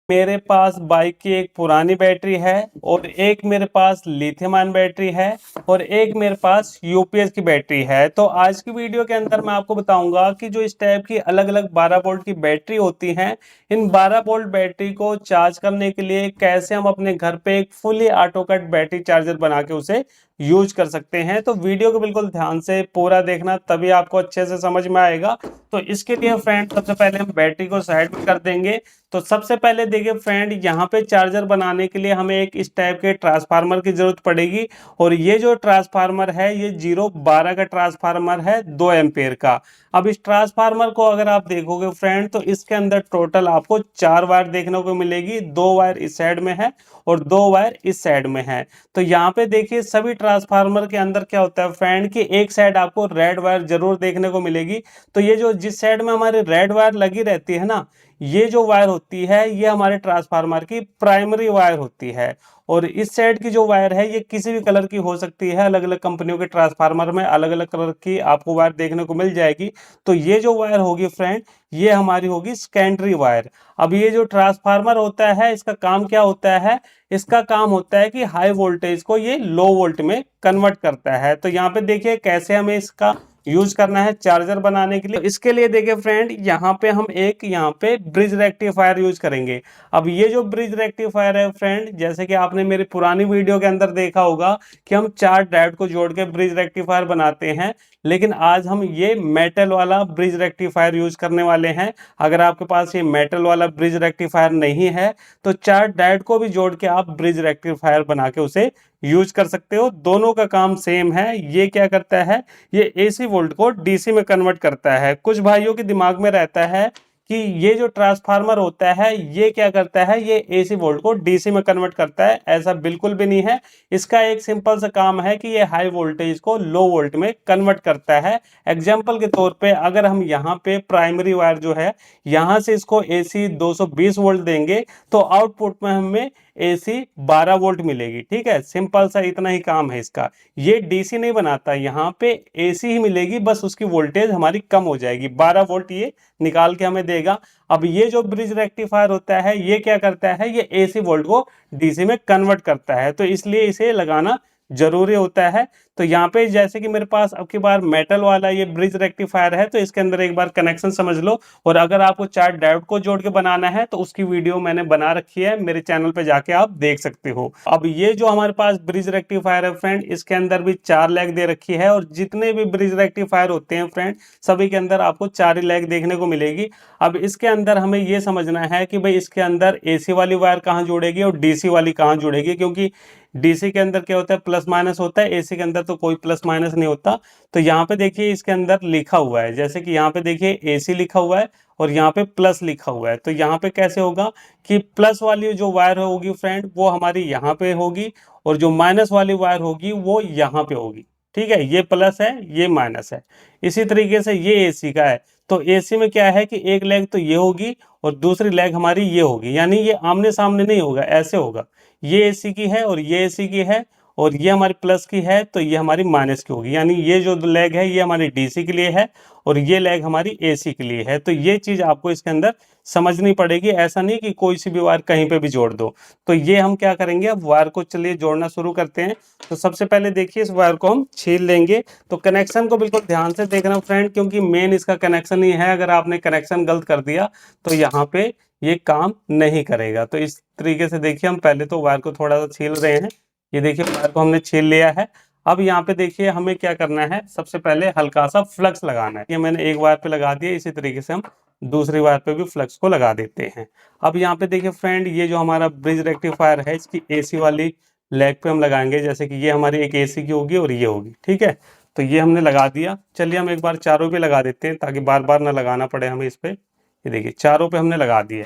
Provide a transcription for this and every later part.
मेरे पास बाइक की एक पुरानी बैटरी है और एक मेरे पास लिथियम आयन बैटरी है और एक मेरे पास यूपीएस की बैटरी है। तो आज की वीडियो के अंदर मैं आपको बताऊंगा कि जो इस टाइप की अलग अलग 12 वोल्ट की बैटरी होती हैं, इन 12 वोल्ट बैटरी को चार्ज करने के लिए कैसे हम अपने घर पे एक fully auto cut battery charger बना के उसे यूज कर सकते हैं। तो वीडियो को बिल्कुल ध्यान से पूरा देखना, तभी आपको अच्छे से समझ में आएगा। तो इसके लिए फ्रेंड सबसे पहले हम बैटरी को साइड में कर देंगे। तो सबसे पहले देखिए फ्रेंड, यहाँ पे चार्जर बनाने के लिए हमें एक इस टाइप के ट्रांसफार्मर की जरूरत पड़ेगी। और ये जो ट्रांसफार्मर है ये 012 का ट्रांसफार्मर है, 2 एम्पेयर का। अब इस ट्रांसफार्मर को अगर आप देखोगे फ्रेंड, तो इसके अंदर टोटल आपको 4 वायर देखने को मिलेगी। 2 वायर इस साइड में है और 2 वायर इस साइड में है। तो यहाँ पे देखिए सभी ट्रांसफार्मर के अंदर क्या होता है फ्रेंड कि एक साइड आपको रेड वायर जरूर देखने को मिलेगी। तो ये जो जिस साइड में हमारी रेड वायर लगी रहती है ना, ये जो वायर होती है ये हमारे ट्रांसफार्मर की प्राइमरी वायर होती है। और इस साइड की जो वायर है ये किसी भी कलर की हो सकती है, अलग अलग कंपनियों के ट्रांसफार्मर में अलग अलग कलर की आपको वायर देखने को मिल जाएगी। तो ये जो वायर होगी फ्रेंड, ये हमारी होगी सेकेंडरी वायर। अब ये जो ट्रांसफार्मर होता है इसका काम क्या होता है? इसका काम होता है कि हाई वोल्टेज को ये लो वोल्ट में कन्वर्ट करता है। तो यहाँ पे देखिए कैसे हमें इसका यूज करना है चार्जर बनाने के लिए। इसके लिए देखिए फ्रेंड, यहाँ पे हम एक यहाँ पे ब्रिज रेक्टिफायर यूज करेंगे। अब ये जो ब्रिज रेक्टिफायर है फ्रेंड, जैसे कि आपने मेरी पुरानी वीडियो के अंदर देखा होगा कि हम 4 डायोड को जोड़ के ब्रिज रेक्टिफायर बनाते हैं, लेकिन आज हम ये मेटल वाला ब्रिज रेक्टिफायर यूज करने वाले हैं। अगर आपके पास ये मेटल वाला ब्रिज रेक्टिफायर नहीं है तो 4 डायोड को भी जोड़ के आप ब्रिज रेक्टिफायर बना के उसे यूज कर सकते हो। दोनों का काम सेम है। ये क्या करता है, ये एसी वोल्ट को डीसी में कन्वर्ट करता है। कुछ भाइयों के दिमाग में रहता है कि ये जो ट्रांसफार्मर होता है ये क्या करता है, ये एसी वोल्ट को डीसी में कन्वर्ट करता है। ऐसा बिल्कुल भी नहीं है। इसका एक सिंपल सा काम है कि ये हाई वोल्टेज को लो वोल्ट में कन्वर्ट करता है। एग्जाम्पल के तौर पे अगर हम यहाँ पे प्राइमरी वायर जो है यहाँ से इसको एसी 220 वोल्ट देंगे तो आउटपुट में हमें एसी 12 वोल्ट मिलेगी। ठीक है, सिंपल सा इतना ही काम है इसका। ये डीसी नहीं बनाता, यहाँ पे एसी ही मिलेगी, बस उसकी वोल्टेज हमारी कम हो जाएगी, 12 वोल्ट ये निकाल के हमें देगा। अब ये जो ब्रिज रेक्टिफायर होता है ये क्या करता है, ये एसी वोल्ट को डीसी में कन्वर्ट करता है। तो इसलिए इसे लगाना जरूरी होता है। तो यहाँ पे जैसे कि मेरे पास अब की बार मेटल वाला ये ब्रिज रेक्टिफायर है, तो इसके अंदर एक बार कनेक्शन समझ लो। और अगर आपको 4 डायोड को जोड़ के बनाना है तो उसकी वीडियो मैंने बना रखी है, मेरे चैनल पे जाके आप देख सकते हो। अब ये जो हमारे पास ब्रिज रेक्टिफायर है फ्रेंड, इसके अंदर भी 4 लेग दे रखी है। और जितने भी ब्रिज रेक्टिफायर होते हैं फ्रेंड, सभी के अंदर आपको 4 ही लेग देखने को मिलेगी। अब इसके अंदर हमें ये समझना है कि भाई इसके अंदर एसी वाली वायर कहाँ जुड़ेगी और डीसी वाली कहाँ जुड़ेगी, क्योंकि डीसी के अंदर क्या होता है, प्लस माइनस होता है, एसी के अंदर तो कोई प्लस माइनस नहीं होता। तो यहाँ पे देखिए इसके अंदर लिखा हुआ है, जैसे कि यहाँ पे देखिए एसी लिखा हुआ है और यहाँ पे प्लस लिखा हुआ है। तो यहाँ पे कैसे होगा कि प्लस वाली जो वायर होगी फ्रेंड वो हमारी यहाँ पे होगी और जो माइनस वाली वायर होगी वो यहाँ पे होगी। ठीक है, ये प्लस है ये माइनस है। इसी तरीके से ये एसी का है, तो एसी में क्या है कि एक लेग तो ये होगी और दूसरी लेग हमारी ये होगी, यानी ये आमने सामने नहीं होगा, ऐसे होगा। ये एसी की है और ये एसी की है और ये हमारी प्लस की है, तो ये हमारी माइनस की होगी। यानी ये जो लेग है ये हमारी डीसी के लिए है और ये लेग हमारी एसी के लिए है। तो ये चीज आपको इसके अंदर समझनी पड़ेगी। ऐसा नहीं कि कोई सी भी वायर कहीं पे भी जोड़ दो। तो ये हम क्या करेंगे, अब वायर को चलिए जोड़ना शुरू करते हैं। तो सबसे पहले देखिए इस वायर को हम छील लेंगे। तो कनेक्शन को बिल्कुल ध्यान से देखना फ्रेंड, क्योंकि मेन इसका कनेक्शन ही है। अगर आपने कनेक्शन गलत कर दिया तो यहाँ पे ये काम नहीं करेगा। तो इस तरीके से देखिए हम पहले तो वायर को थोड़ा सा छील रहे हैं। ये देखिए वायर को हमने छील लिया है। अब यहाँ पे देखिए हमें क्या करना है, सबसे पहले हल्का सा फ्लक्स लगाना है। ये मैंने एक वायर पे लगा दिया, इसी तरीके से हम दूसरी वायर पे भी फ्लक्स को लगा देते हैं। अब यहाँ पे देखिए फ्रेंड, ये जो हमारा ब्रिज रेक्टिफायर है इसकी एसी वाली लेग पे हम लगाएंगे। जैसे कि ये हमारी एक एसी की होगी और ये होगी। ठीक है, तो ये हमने लगा दिया। चलिए हम एक बार चारों पे लगा देते हैं ताकि बार बार ना लगाना पड़े हमें इस पे। ये देखिए चारों पे हमने लगा दिया।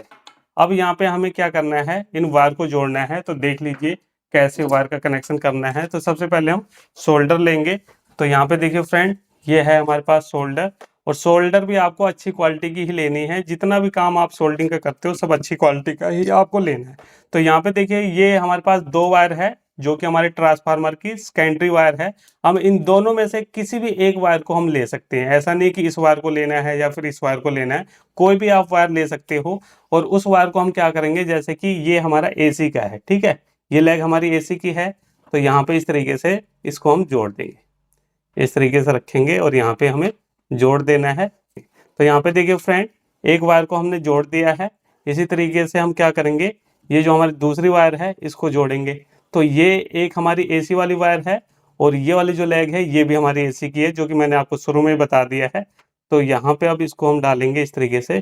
अब यहाँ पे हमें क्या करना है, इन वायर को जोड़ना है। तो देख लीजिए कैसे वायर का कनेक्शन करना है। तो सबसे पहले हम सोल्डर लेंगे। तो यहाँ पे देखिए फ्रेंड, ये है हमारे पास सोल्डर। और सोल्डर भी आपको अच्छी क्वालिटी की ही लेनी है। जितना भी काम आप सोल्डिंग का करते हो सब अच्छी क्वालिटी का ही आपको लेना है। तो यहाँ पे देखिए ये हमारे पास 2 वायर है जो कि हमारे ट्रांसफार्मर की सेकेंडरी वायर है, हम इन दोनों में से किसी भी एक वायर को हम ले सकते हैं। ऐसा नहीं कि इस वायर को लेना है या फिर इस वायर को लेना है, कोई भी आप वायर ले सकते हो। और उस वायर को हम क्या करेंगे, जैसे कि ये हमारा एसी का है, ठीक है, ये लेग हमारी एसी की है, तो यहाँ पे इस तरीके से इसको हम जोड़ देंगे, इस तरीके से रखेंगे और यहाँ पे हमें जोड़ देना है। तो यहाँ पे देखिए फ्रेंड, एक वायर को हमने जोड़ दिया है। इसी तरीके से हम क्या करेंगे, ये जो हमारी दूसरी वायर है इसको जोड़ेंगे। तो ये एक हमारी एसी वाली वायर है और ये वाली जो लेग है ये भी हमारी एसी की है, जो कि मैंने आपको शुरू में बता दिया है। तो यहाँ पे अब इसको हम डालेंगे इस तरीके से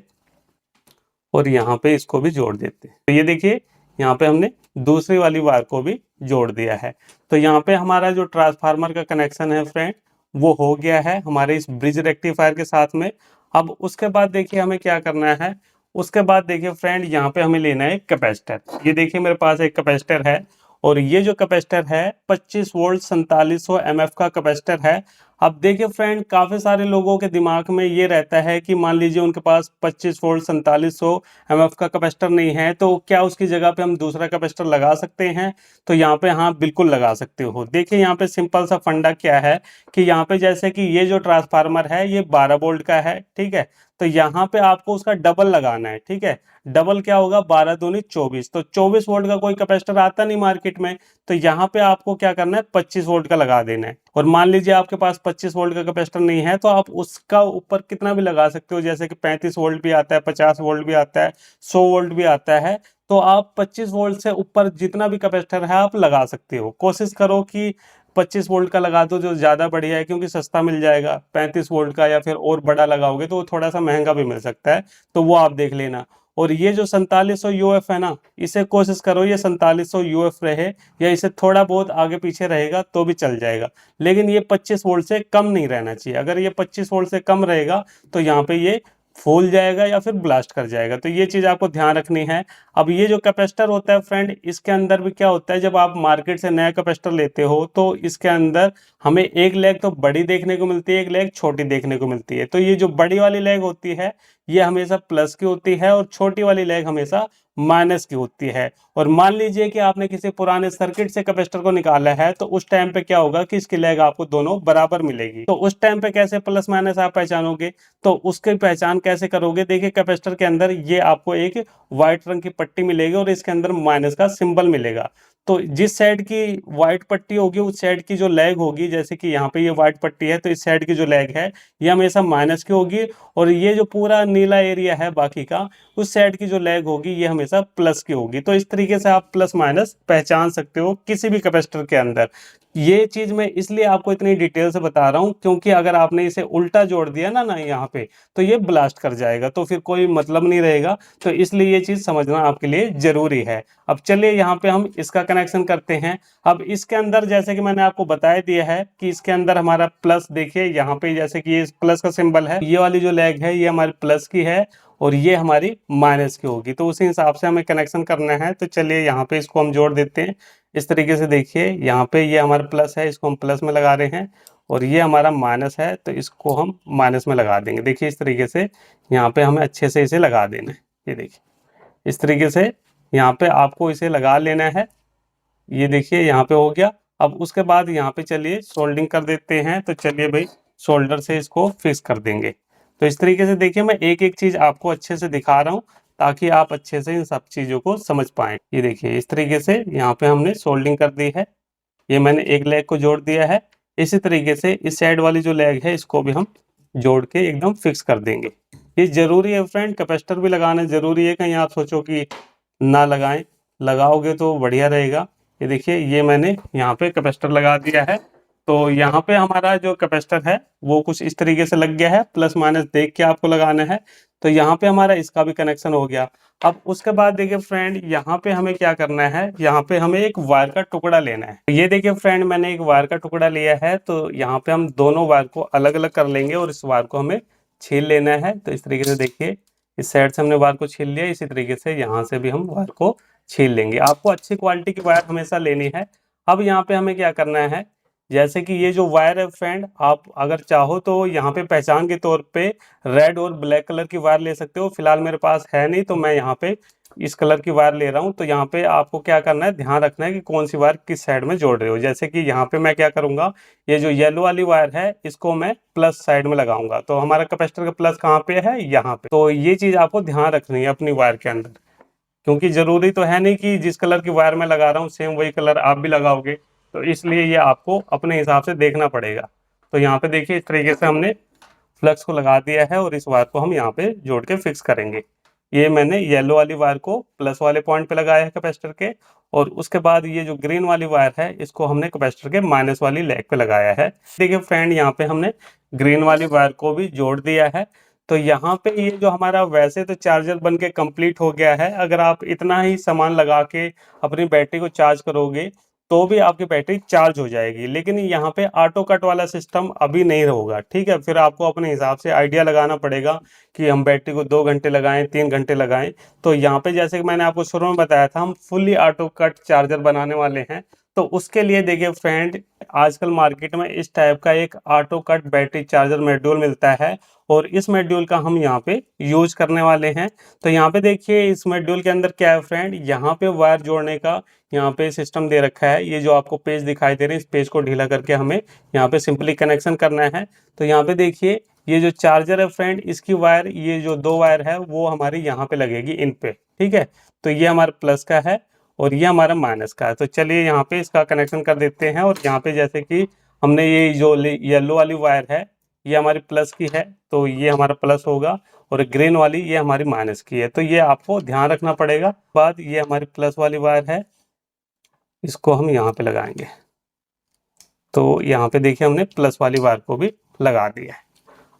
और यहाँ पे इसको भी जोड़ देते हैं। तो ये देखिए, यहाँ पे हमने दूसरी वाली वायर को भी जोड़ दिया है। तो यहाँ पे हमारा जो ट्रांसफार्मर का कनेक्शन है फ्रेंड, वो हो गया है हमारे इस ब्रिज रेक्टिफायर के साथ में। अब उसके बाद देखिए हमें क्या करना है, उसके बाद देखिए फ्रेंड, यहाँ पे हमें लेना है कैपेसिटर। ये देखिए मेरे पास एक कैपेसिटर है और ये जो कैपेसिटर है 25 वोल्ट 4700 mF का कैपेसिटर है। अब देखिए फ्रेंड, काफ़ी सारे लोगों के दिमाग में ये रहता है कि मान लीजिए उनके पास 25 वोल्ट 4700 mF का कैपेसिटर नहीं है, तो क्या उसकी जगह पे हम दूसरा कैपेसिटर लगा सकते हैं? तो यहाँ पे हाँ, बिल्कुल लगा सकते हो। देखिए यहाँ पे सिंपल सा फंडा क्या है कि यहाँ पे जैसे कि ये जो ट्रांसफार्मर है ये 12 वोल्ट का है, ठीक है, तो यहाँ पे आपको उसका डबल लगाना है, ठीक है। डबल क्या होगा, 12 दूनी 24, तो 24 वोल्ट का कोई कैपेसिटर आता नहीं मार्केट में, तो यहाँ पे आपको क्या करना है, 25 वोल्ट का लगा देना है। और मान लीजिए आपके पास 25 वोल्ट का कैपेसिटर नहीं है, तो आप उसका ऊपर कितना भी लगा सकते हो, जैसे कि 35 वोल्ट भी आता है, 50 वोल्ट भी आता है, 100 वोल्ट भी आता है। तो आप 25 वोल्ट से ऊपर जितना भी कैपेसिटर है आप लगा सकते हो। कोशिश करो कि 25 वोल्ट का लगा दो, जो ज़्यादा बढ़िया है, क्योंकि सस्ता मिल जाएगा। 35 वोल्ट का या फिर और बड़ा लगाओगे तो वो थोड़ा सा महंगा भी मिल सकता है, तो वो आप देख लेना। और ये जो 4700 यूएफ है ना, इसे कोशिश करो ये 4700 यूएफ रहे, या इसे थोड़ा बहुत आगे पीछे रहेगा तो भी चल जाएगा, लेकिन ये 25 वोल्ट से कम नहीं रहना चाहिए। अगर ये 25 वोल्ट से कम रहेगा तो यहाँ पे ये फूल जाएगा या फिर ब्लास्ट कर जाएगा, तो ये चीज़ आपको ध्यान रखनी है। अब ये जो कैपेसिटर होता है फ्रेंड, इसके अंदर भी क्या होता है, जब आप मार्केट से नया कैपेसिटर लेते हो तो इसके अंदर हमें एक लेग तो बड़ी देखने को मिलती है, एक लेग छोटी देखने को मिलती है। तो ये जो बड़ी वाली लेग होती है ये हमेशा प्लस की होती है और छोटी वाली लेग हमेशा माइनस की होती है। और मान लीजिए कि आपने किसी पुराने सर्किट से कैपेसिटर को निकाला है, तो उस टाइम पे क्या होगा कि इसकी लेग आपको दोनों बराबर मिलेगी। तो उस टाइम पे कैसे प्लस माइनस आप पहचानोगे, तो उसकी पहचान कैसे करोगे, देखिए कैपेसिटर के अंदर ये आपको एक व्हाइट रंग की पट्टी मिलेगी और इसके अंदर माइनस का सिंबल मिलेगा। तो जिस साइड की व्हाइट पट्टी होगी उस साइड की जो लेग होगी, जैसे कि यहाँ पे ये व्हाइट पट्टी है तो इस साइड की जो लेग है ये हमेशा माइनस की होगी, और ये जो पूरा नीला एरिया है बाकी का, उस साइड की जो लेग होगी ये हमेशा प्लस की होगी। तो इस तरीके से आप प्लस माइनस पहचान सकते हो किसी भी कैपेसिटर के अंदर। ये चीज मैं इसलिए आपको इतनी डिटेल से बता रहा हूँ क्योंकि अगर आपने इसे उल्टा जोड़ दिया ना यहाँ पे, तो ये ब्लास्ट कर जाएगा, तो फिर कोई मतलब नहीं रहेगा। तो इसलिए ये चीज समझना आपके लिए जरूरी है। अब चलिए यहाँ पे हम इसका कनेक्शन करते हैं। अब इसके अंदर जैसे कि मैंने आपको बता दिया है कि इसके अंदर हमारा प्लस, देखिए यहाँ पे जैसे कि ये प्लस का सिंबल है, ये वाली जो लेग है ये हमारी प्लस की है और ये हमारी माइनस की होगी, तो उसी हिसाब से हमें कनेक्शन करना है। तो चलिए यहाँ पे इसको हम जोड़ देते हैं इस तरीके से। देखिए यहाँ पे ये हमारा प्लस है, इसको हम प्लस में लगा रहे हैं, और ये हमारा माइनस है तो इसको हम माइनस में लगा देंगे। देखिए इस तरीके से यहाँ पे हमें अच्छे से इसे लगा देना है। ये देखिए इस तरीके से यहाँ पे आपको इसे लगा लेना है। ये देखिए यहाँ पे हो गया। अब उसके बाद यहाँ पे चलिए सोल्डिंग कर देते हैं। तो चलिए भाई शोल्डर से इसको फिक्स कर देंगे। तो इस तरीके से देखिए मैं एक एक चीज़ आपको अच्छे से दिखा रहा हूँ ताकि आप अच्छे से इन सब चीज़ों को समझ पाएँ। ये देखिए इस तरीके से यहाँ पे हमने सोल्डिंग कर दी है। ये मैंने एक लेग को जोड़ दिया है। इसी तरीके से इस साइड वाली जो लेग है इसको भी हम जोड़ के एकदम फिक्स कर देंगे। ये जरूरी है फ्रेंड, कैपेसिटर भी लगाना जरूरी है, कहीं आप सोचो कि ना लगाएं, लगाओगे तो बढ़िया रहेगा। ये देखिए ये मैंने यहाँ पे कैपेसिटर लगा दिया है। तो यहाँ पे हमारा जो कैपेसिटर है वो कुछ इस तरीके से लग गया है, प्लस माइनस देख के आपको लगाना है। तो यहाँ पे हमारा इसका भी कनेक्शन हो गया। अब उसके बाद देखिए फ्रेंड, यहाँ पे हमें क्या करना है, यहाँ पे हमें एक वायर का टुकड़ा लेना है। ये देखिए फ्रेंड मैंने एक वायर का टुकड़ा लिया है। तो यहाँ पे हम दोनों वायर को अलग अलग कर लेंगे और इस वायर को हमें छील लेना है। तो इस तरीके से देखिए इस साइड से हमने वायर को छील लिया, इसी तरीके से यहाँ से भी हम वायर को छील लेंगे। आपको अच्छी क्वालिटी की वायर हमेशा लेनी है। अब यहाँ पे हमें क्या करना है, जैसे कि ये जो वायर है फ्रेंड, आप अगर चाहो तो यहाँ पे पहचान के तौर पे रेड और ब्लैक कलर की वायर ले सकते हो। फिलहाल मेरे पास है नहीं तो मैं यहाँ पे इस कलर की वायर ले रहा हूँ। तो यहाँ पे आपको क्या करना है, ध्यान रखना है कि कौन सी वायर किस साइड में जोड़ रहे हो। जैसे कि यहाँ पे मैं क्या करूंगा, ये जो येलो वाली वायर है इसको मैं प्लस साइड में लगाऊंगा। तो हमारा कैपेसिटर का प्लस कहाँ पे है, यहाँ पे। तो ये चीज आपको ध्यान रखनी है अपनी वायर के अंदर, क्योंकि जरूरी तो है नहीं कि जिस कलर की वायर मैं लगा रहा हूँ सेम वही कलर आप भी लगाओगे। तो इसलिए ये आपको अपने हिसाब से देखना पड़ेगा। तो यहाँ पे देखिए इस तरीके से हमने फ्लक्स को लगा दिया है और इस वायर को हम यहाँ पे जोड़ के फिक्स करेंगे। ये मैंने येलो वाली वायर को प्लस वाले पॉइंट पे लगाया है कैपेसिटर के, और उसके बाद ये जो ग्रीन वाली वायर है इसको हमने कैपेसिटर के माइनस वाली लेग पे लगाया है। देखिए फ्रेंड, यहाँ पे हमने ग्रीन वाली वायर को भी जोड़ दिया है। तो यहाँ पे ये जो हमारा वैसे तो चार्जर बन के कंप्लीट हो गया है। अगर आप इतना ही सामान लगा के अपनी बैटरी को चार्ज करोगे तो भी आपकी बैटरी चार्ज हो जाएगी, लेकिन यहाँ पे ऑटो कट वाला सिस्टम अभी नहीं होगा। ठीक है, फिर आपको अपने हिसाब से आइडिया लगाना पड़ेगा कि हम बैटरी को 2 घंटे लगाएं, 3 घंटे लगाएं। तो यहाँ पे जैसे कि मैंने आपको शुरू में बताया था, हम फुल्ली ऑटो कट चार्जर बनाने वाले हैं। तो उसके लिए देखिए फ्रेंड, आजकल मार्केट में इस टाइप का एक auto cut battery charger module मिलता है और इस मॉड्यूल का हम यहाँ पे यूज करने वाले हैं। तो यहाँ पे देखिए इस मॉड्यूल के अंदर क्या है फ्रेंड, यहाँ पे वायर जोड़ने का यहाँ पे सिस्टम दे रखा है। ये जो आपको पेज दिखाई दे रहे हैं, इस पेज को ढीला करके हमें यहाँ पे सिंपली कनेक्शन करना है। तो यहाँ पे देखिए ये जो चार्जर है फ्रेंड, इसकी वायर, ये जो 2 वायर है वो हमारी यहाँ पे लगेगी इन पे। ठीक है, तो ये हमारा प्लस का है और ये हमारा माइनस का है। तो चलिए यहाँ पे इसका कनेक्शन कर देते हैं। और यहाँ पे जैसे कि हमने ये जो येलो वाली वायर है ये हमारी प्लस की है, तो ये हमारा प्लस होगा, और ग्रीन वाली ये हमारी माइनस की है। तो ये आपको ध्यान रखना पड़ेगा। बाद ये हमारी प्लस वाली वायर है, इसको हम यहाँ पे लगाएंगे। तो यहाँ पे देखिए हमने प्लस वाली वायर को भी लगा दिया है।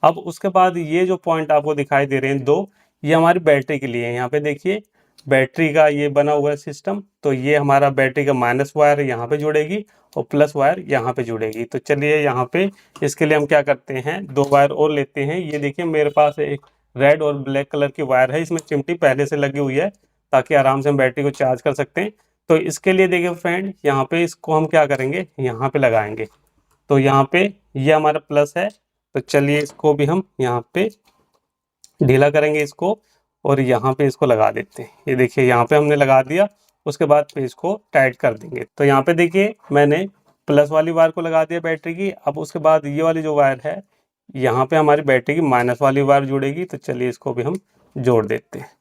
अब उसके बाद ये जो पॉइंट आपको दिखाई दे रहे हैं 2, ये हमारी बैटरी के लिए है। यहाँ पे देखिए बैटरी का ये बना हुआ है सिस्टम। तो ये हमारा बैटरी का माइनस वायर यहाँ पे जुड़ेगी और प्लस वायर यहाँ पे जुड़ेगी। तो चलिए यहाँ पे इसके लिए हम क्या करते हैं, 2 वायर और लेते हैं। ये देखिए मेरे पास एक रेड और ब्लैक कलर की वायर है, इसमें चिमटी पहले से लगी हुई है ताकि आराम से हम बैटरी को चार्ज कर सकते हैं। तो इसके लिए देखिए फ्रेंड, यहाँ पे इसको हम क्या करेंगे, यहाँ पे लगाएंगे। तो यहाँ पे ये हमारा प्लस है, तो चलिए इसको भी हम यहाँ पे ढीला करेंगे इसको और यहाँ पे इसको लगा देते हैं। ये देखिए यहाँ पे हमने लगा दिया। उसके बाद पे इसको टाइट कर देंगे। तो यहाँ पे देखिए मैंने प्लस वाली वायर को लगा दिया बैटरी की। अब उसके बाद ये वाली जो वायर है यहाँ पे हमारी बैटरी की माइनस वाली वायर जुड़ेगी। तो चलिए इसको भी हम जोड़ देते हैं।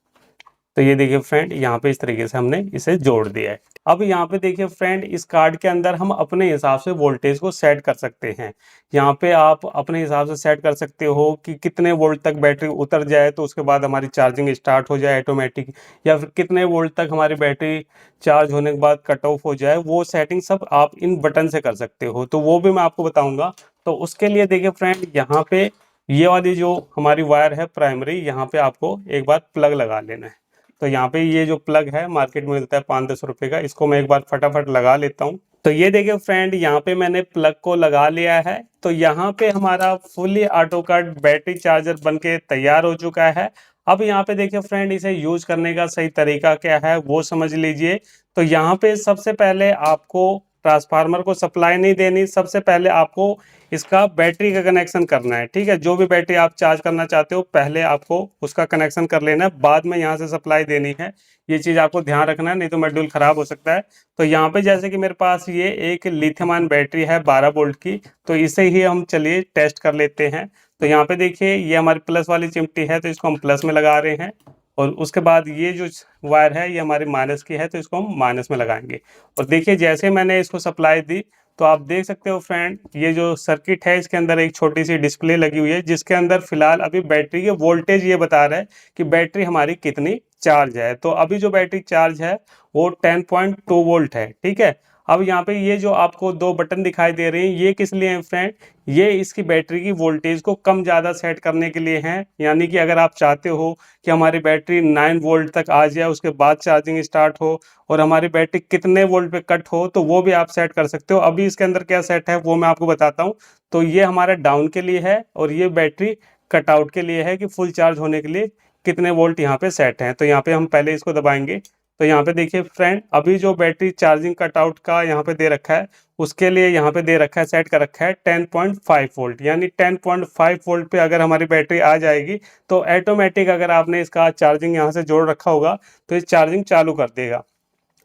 तो ये देखिए फ्रेंड, यहाँ पे इस तरीके से हमने इसे जोड़ दिया है। अब यहाँ पे देखिए फ्रेंड, इस कार्ड के अंदर हम अपने हिसाब से वोल्टेज को सेट कर सकते हैं। यहाँ पे आप अपने हिसाब से सेट कर सकते हो कि कितने वोल्ट तक बैटरी उतर जाए तो उसके बाद हमारी चार्जिंग स्टार्ट हो जाए ऑटोमेटिक, या फिर कितने वोल्ट तक हमारी बैटरी चार्ज होने के बाद कट ऑफ हो जाए। वो सेटिंग सब आप इन बटन से कर सकते हो, तो वो भी मैं आपको बताऊंगा। तो उसके लिए देखिए फ्रेंड, यहाँ पे ये वाली जो हमारी वायर है प्राइमरी, यहाँ पे आपको एक बार प्लग लगा लेना है। तो यहाँ पे ये जो प्लग है मार्केट में मिलता है 5-10 रुपए का, इसको मैं एक बार फटाफट लगा लेता हूँ। तो ये देखिए फ्रेंड, यहाँ पे मैंने प्लग को लगा लिया है। तो यहाँ पे हमारा fully auto cut battery charger बनके तैयार हो चुका है। अब यहाँ पे देखिए फ्रेंड, इसे यूज करने का सही तरीका क्या है वो समझ लीजिए। तो यहाँ पे सबसे पहले आपको ट्रांसफार्मर को सप्लाई नहीं देनी, सबसे पहले आपको इसका बैटरी का कनेक्शन करना है। ठीक है, जो भी बैटरी आप चार्ज करना चाहते हो पहले आपको उसका कनेक्शन कर लेना है, बाद में यहाँ से सप्लाई देनी है। ये चीज़ आपको ध्यान रखना है, नहीं तो मॉड्यूल खराब हो सकता है। तो यहाँ पे जैसे कि मेरे पास ये एक लिथियम आयन बैटरी है 12 वोल्ट की, तो इसे ही हम चलिए टेस्ट कर लेते हैं। तो यहाँ पे देखिए ये हमारी प्लस वाली चिमटी है, तो इसको हम प्लस में लगा रहे हैं। और उसके बाद ये जो वायर है ये हमारी माइनस की है, तो इसको हम माइनस में लगाएंगे। और देखिए जैसे मैंने इसको सप्लाई दी तो आप देख सकते हो फ्रेंड, ये जो सर्किट है इसके अंदर एक छोटी सी डिस्प्ले लगी हुई है, जिसके अंदर फिलहाल अभी बैटरी के वोल्टेज ये बता रहा है कि बैटरी हमारी कितनी चार्ज है। तो अभी जो बैटरी चार्ज है वो 10.2 वोल्ट है। ठीक है, अब यहाँ पे ये जो आपको 2 बटन दिखाई दे रहे हैं ये किस लिए हैं फ्रेंड, ये इसकी बैटरी की वोल्टेज को कम ज़्यादा सेट करने के लिए हैं। यानी कि अगर आप चाहते हो कि हमारी बैटरी 9 वोल्ट तक आ जाए उसके बाद चार्जिंग स्टार्ट हो, और हमारी बैटरी कितने वोल्ट पे कट हो, तो वो भी आप सेट कर सकते हो। अभी इसके अंदर क्या सेट है वो मैं आपको बताता हूँ। तो ये हमारा डाउन के लिए है और ये बैटरी कट आउट के लिए है कि फुल चार्ज होने के लिए कितने वोल्ट यहाँ पे सेट हैं। तो यहाँ पे हम पहले इसको दबाएंगे तो यहाँ पे देखिए फ्रेंड, अभी जो बैटरी चार्जिंग कटआउट का यहाँ पे दे रखा है, उसके लिए यहाँ पे दे रखा है, सेट कर रखा है 10.5 वोल्ट, यानी 10.5 वोल्ट पे अगर हमारी बैटरी आ जाएगी तो ऑटोमेटिक अगर आपने इसका चार्जिंग यहाँ से जोड़ रखा होगा तो ये चार्जिंग चालू कर देगा।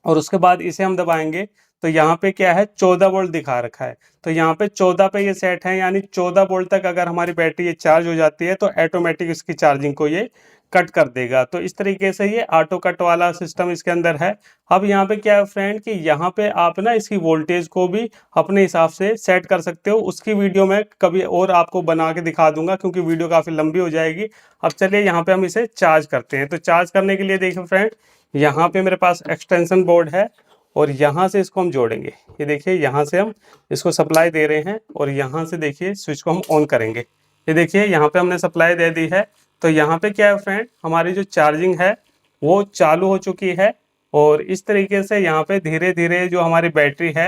और उसके बाद इसे हम दबाएंगे तो यहाँ पे क्या है, 14 वोल्ट दिखा रखा है। तो यहाँ पे 14 पे ये सेट है, यानी 14 वोल्ट तक अगर हमारी बैटरी ये चार्ज हो जाती है तो ऑटोमेटिक इसकी चार्जिंग को ये कट कर देगा। तो इस तरीके से ये ऑटो कट वाला सिस्टम इसके अंदर है। अब यहाँ पे क्या है फ्रेंड कि यहाँ पे आप ना इसकी वोल्टेज को भी अपने हिसाब से सेट कर सकते हो। उसकी वीडियो मैं कभी और आपको बना के दिखा दूंगा, क्योंकि वीडियो काफ़ी लंबी हो जाएगी। अब चलिए यहाँ पे हम इसे चार्ज करते हैं। तो चार्ज करने के लिए देखिए फ्रेंड, यहाँ पे मेरे पास एक्सटेंशन बोर्ड है और यहाँ से इसको हम जोड़ेंगे। ये देखिए यहाँ से हम इसको सप्लाई दे रहे हैं और यहाँ से देखिए स्विच को हम ऑन करेंगे। ये देखिए यहाँ पे हमने सप्लाई दे दी है। तो यहाँ पे क्या है फ्रेंड, हमारी जो चार्जिंग है वो चालू हो चुकी है और इस तरीके से यहाँ पे धीरे धीरे जो हमारी बैटरी है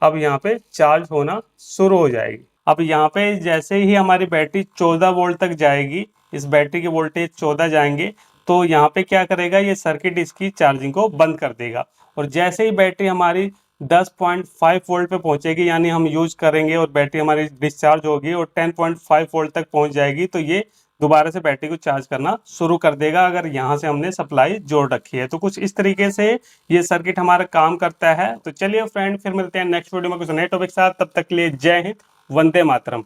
अब यहाँ पे चार्ज होना शुरू हो जाएगी। अब यहाँ पे जैसे ही हमारी बैटरी 14 वोल्ट तक जाएगी, इस बैटरी के वोल्टेज 14 जाएंगे, तो यहाँ पे क्या करेगा, ये सर्किट इसकी चार्जिंग को बंद कर देगा। और जैसे ही बैटरी हमारी 10.5 वोल्ट पे पहुंचेगी, यानी हम यूज करेंगे और बैटरी हमारी डिस्चार्ज होगी और 10.5 वोल्ट तक पहुंच जाएगी, तो ये दोबारा से बैटरी को चार्ज करना शुरू कर देगा, अगर यहाँ से हमने सप्लाई जोड़ रखी है। तो कुछ इस तरीके से ये सर्किट हमारा काम करता है। तो चलिए फ्रेंड, फिर मिलते हैं नेक्स्ट वीडियो में कुछ नए टॉपिक के साथ। तब तक के लिए जय हिंद, वंदे मातरम।